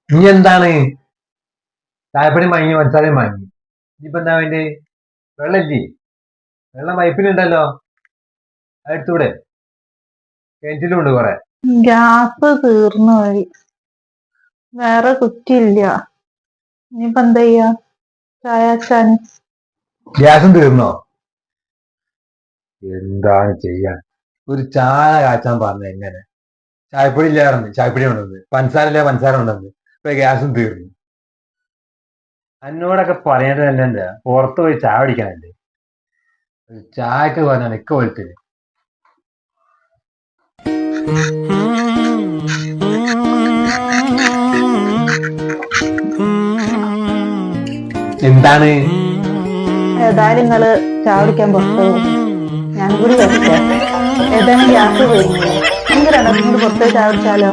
ഇനി എന്താണ് ചായപ്പൊടി വാങ്ങി പഞ്ചസാരയും വാങ്ങി ഇനിയിപ്പോ എന്താ വേണ്ടി? വെള്ളമില്ലേ? വെള്ളം പൈപ്പിലുണ്ടല്ലോ, അത് എടുത്തൂടെ? കിണറ്റിലും ഉണ്ട് കുറെ. ഗ്യാസ് തീർന്നു പോയി, വേറെ കുറ്റിയില്ല. ഇനിയിപ്പോ എന്താ ചെയ്യാ? ചായ വെച്ചാന് ഗ്യാസും തീർന്നോ? എന്താണ് ചെയ്യാൻ? ഒരു ചായ കാച്ചാൻ പറഞ്ഞ എങ്ങനെ? ചായപ്പൊടി ഇല്ലായിരുന്നു, ചായപ്പൊടി ഉണ്ടെന്ന്. പഞ്ചസാര ഇല്ല, പഞ്ചസാര ഉണ്ടെന്ന്. ഇപ്പൊ ഗ്യാസും തീർന്നു. എന്നോടൊക്കെ പറയേണ്ടത് തന്നെ എന്താ? പുറത്ത് പോയി ചായ കുടിക്കാനല്ലേ? ചായക്ക് പറഞ്ഞാൽ നിക്ക പോലത്തെ എന്താണ്? ഏതായാലും നിങ്ങള് ചായ കുടിക്കാൻ പുറത്ത് പോകും, ഞാനും കൂടി വരട്ടെ. ഏതായാലും ഗ്യാസ് തീർന്നില്ലേ, നിങ്ങൾക്ക് രണ്ടാൾക്കും കൂടി പുറത്ത് പോയി ചായ കുടിച്ചാലോ?